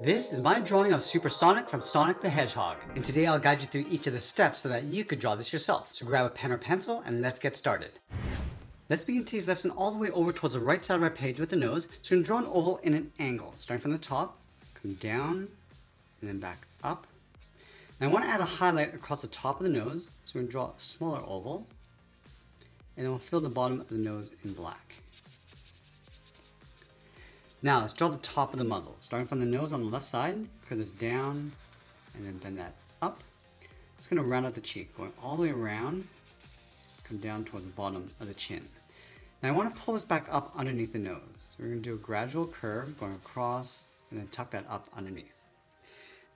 This is my drawing of Supersonic from Sonic the Hedgehog, and today I'll guide you through each of the steps so that you could draw this yourself. So grab a pen or pencil and let's get started. Let's begin today's lesson all the way over towards the right side of our page with the nose. So we're going to draw an oval in an angle, starting from the top, come down, and then back up. Now I want to add a highlight across the top of the nose, so we're going to draw a smaller oval, and then we'll fill the bottom of the nose in black. Now let's draw the top of the muzzle, starting from the nose on the left side, curve this down, and then bend that up. It's going to round out the cheek, going all the way around, come down towards the bottom of the chin. Now I want to pull this back up underneath the nose. So we're going to do a gradual curve, going across, and then tuck that up underneath.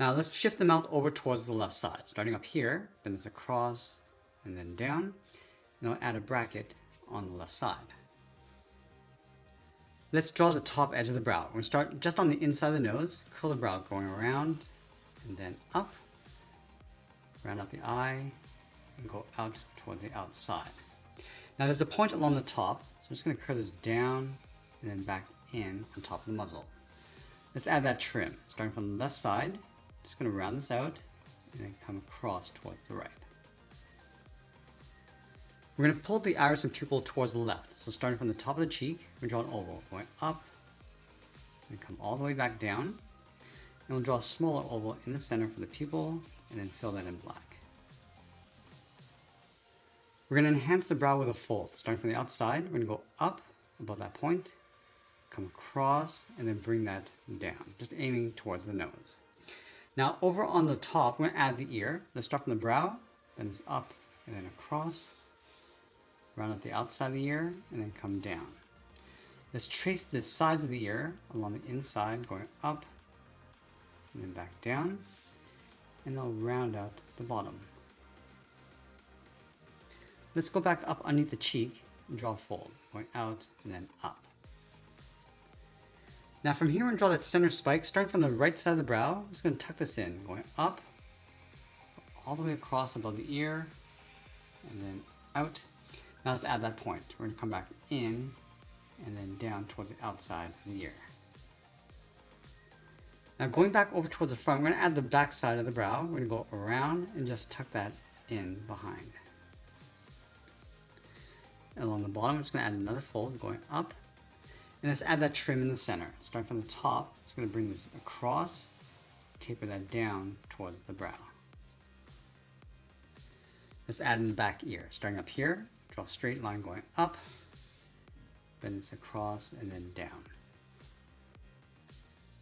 Now let's shift the mouth over towards the left side, starting up here, bend this across, and then down, and I'll add a bracket on the left side. Let's draw the top edge of the brow. We're going to start just on the inside of the nose, curl the brow going around and then up, round out the eye, and go out towards the outside. Now there's a point along the top, so I'm just going to curve this down and then back in on top of the muzzle. Let's add that trim, starting from the left side, just going to round this out and then come across towards the right. We're going to pull the iris and pupil towards the left. So starting from the top of the cheek, we draw an oval, going up, and come all the way back down. And we'll draw a smaller oval in the center for the pupil, and then fill that in black. We're going to enhance the brow with a fold. Starting from the outside, we're going to go up above that point, come across, and then bring that down, just aiming towards the nose. Now over on the top, we're going to add the ear. Let's start from the brow, then it's up, and then across. Round out the outside of the ear and then come down. Let's trace the sides of the ear along the inside, going up and then back down, and they'll round out the bottom. Let's go back up underneath the cheek and draw a fold, going out and then up. Now from here, we're going to draw that center spike, starting from the right side of the brow. I'm just going to tuck this in, going up, all the way across above the ear, and then out. Now let's add that point. We're going to come back in and then down towards the outside of the ear. Now going back over towards the front, we're going to add the back side of the brow. We're going to go around and just tuck that in behind. And along the bottom, we're just going to add another fold going up. And let's add that trim in the center. Starting from the top, it's going to bring this across, taper that down towards the brow. Let's add in the back ear. Starting up here, draw a straight line going up, bend this across, and then down.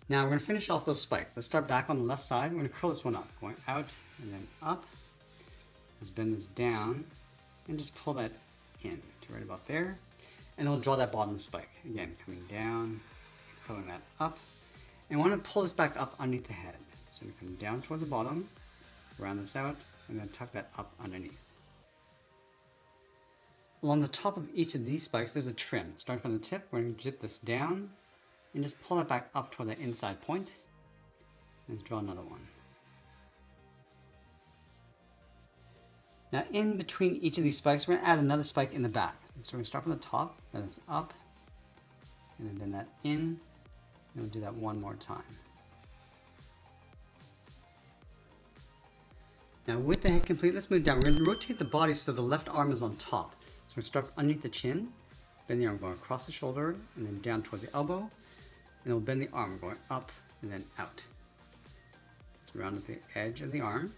Now we're going to finish off those spikes. Let's start back on the left side. We're going to curl this one up, going out and then up. Let's bend this down and just pull that in to right about there. And we'll draw that bottom spike. Again, coming down, curling that up. And we want to pull this back up underneath the head. So we come down towards the bottom, round this out, and then tuck that up underneath. Along the top of each of these spikes, there's a trim. Starting from the tip, we're going to dip this down and just pull it back up toward the inside point. And let's draw another one. Now in between each of these spikes, we're going to add another spike in the back. So we're going to start from the top, bend this up, and then bend that in, and we'll do that one more time. Now with the head complete, let's move down. We're going to rotate the body so the left arm is on top. So we're going to start underneath the chin, bend the arm going across the shoulder, and then down towards the elbow. And we'll bend the arm going up and then out. Let's round at the edge of the arm.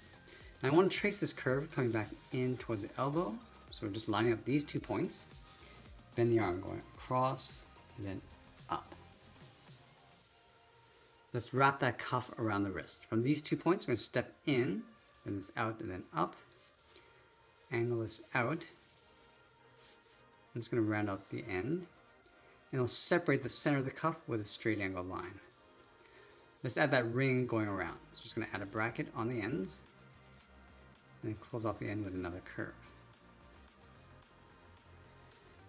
And I want to trace this curve coming back in towards the elbow. So we're just lining up these 2 points. Bend the arm going across and then up. Let's wrap that cuff around the wrist. From these 2 points, we're going to step in, bend this out and then up. Angle this out. I'm just going to round out the end, and we'll separate the center of the cuff with a straight angled line. Let's add that ring going around. So just going to add a bracket on the ends, and then close off the end with another curve.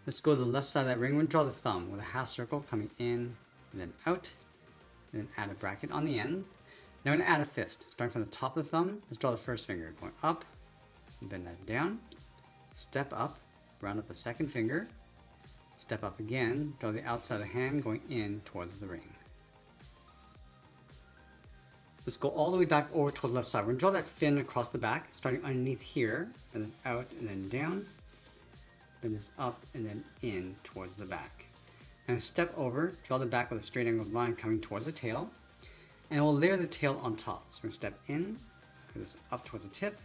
Let's go to the left side of that ring. We're going to draw the thumb with a half circle coming in and then out, and then add a bracket on the end. Now we're going to add a fist. Starting from the top of the thumb, let's draw the first finger going up, and bend that down, step up, round up the second finger, step up again, draw the outside of the hand going in towards the ring. Let's go all the way back over towards the left side. We're going to draw that fin across the back, starting underneath here, and then out and then down, then this up and then in towards the back. And step over, draw the back with a straight angled line coming towards the tail, and we'll layer the tail on top. So we're going to step in, go this up towards the tip,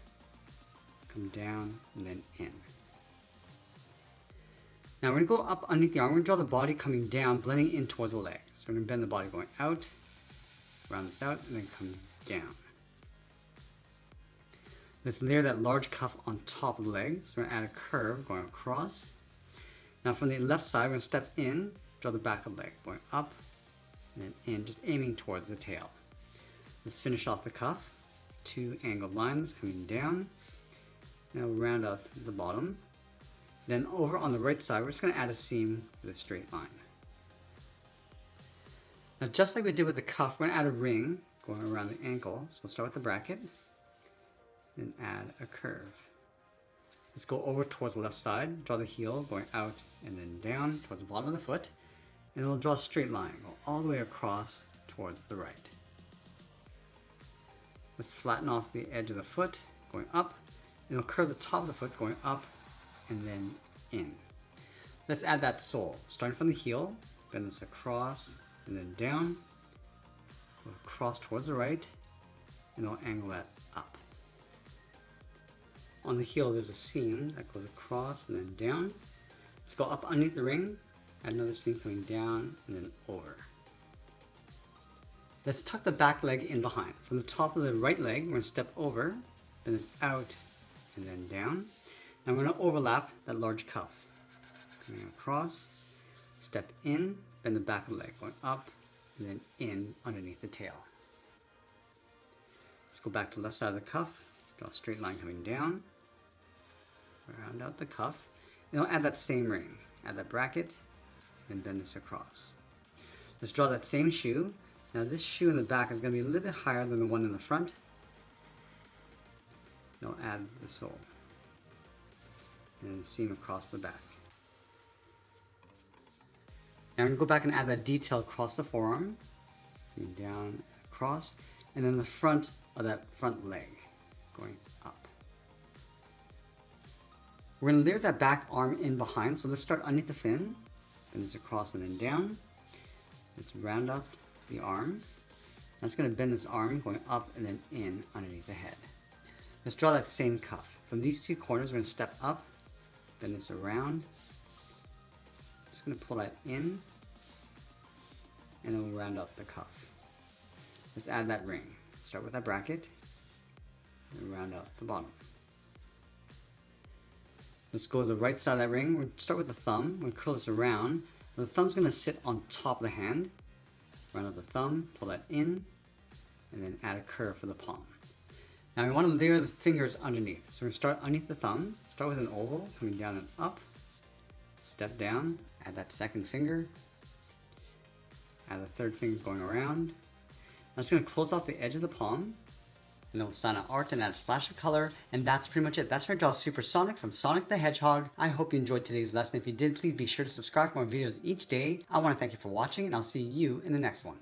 come down, and then in. Now we're going to go up underneath the arm. We're going to draw the body coming down, blending in towards the leg. So we're going to bend the body going out, round this out, and then come down. Let's layer that large cuff on top of the leg. So we're going to add a curve going across. Now from the left side, we're going to step in, draw the back of the leg, going up, and then in, just aiming towards the tail. Let's finish off the cuff. 2 angled lines coming down. Now we'll round out the bottom. Then over on the right side, we're just going to add a seam with a straight line. Now just like we did with the cuff, we're going to add a ring going around the ankle. So we'll start with the bracket, then add a curve. Let's go over towards the left side, draw the heel going out and then down towards the bottom of the foot, and then we'll draw a straight line, go all the way across towards the right. Let's flatten off the edge of the foot going up, and we'll curve the top of the foot going up and then in. Let's add that sole, starting from the heel, bend this across and then down, we'll cross towards the right, and we'll angle that up. On the heel there's a seam that goes across and then down. Let's go up underneath the ring, add another seam coming down and then over. Let's tuck the back leg in behind. From the top of the right leg, we're going to step over, then it's out and then down. Now we're going to overlap that large cuff. Coming across, step in, bend the back of the leg, going up and then in underneath the tail. Let's go back to the left side of the cuff, draw a straight line coming down, round out the cuff, and we'll add that same ring. Add that bracket, and bend this across. Let's draw that same shoe. Now this shoe in the back is going to be a little bit higher than the one in the front. Now add the sole, and seam across the back. Now I'm going to go back and add that detail across the forearm, down, across, and then the front of that front leg, going up. We're going to layer that back arm in behind, so let's start underneath the fin, bend this across and then down. Let's round up the arm. That's going to bend this arm going up and then in underneath the head. Let's draw that same cuff. From these 2 corners, we're going to step up, bend this around. Just going to pull that in, and then we'll round up the cuff. Let's add that ring. Start with that bracket, and round out the bottom. Let's go to the right side of that ring. We'll start with the thumb. We'll curl this around. The thumb's going to sit on top of the hand. Round out the thumb, pull that in, and then add a curve for the palm. Now we want to layer the fingers underneath. So we're going to start underneath the thumb, start with an oval, coming down and up, step down, add that second finger, add the third finger going around. I'm just going to close off the edge of the palm, and then we'll sign out art and add a splash of color, and that's pretty much it. That's how to draw Supersonic from Sonic the Hedgehog. I hope you enjoyed today's lesson. If you did, please be sure to subscribe for more videos each day. I want to thank you for watching, and I'll see you in the next one.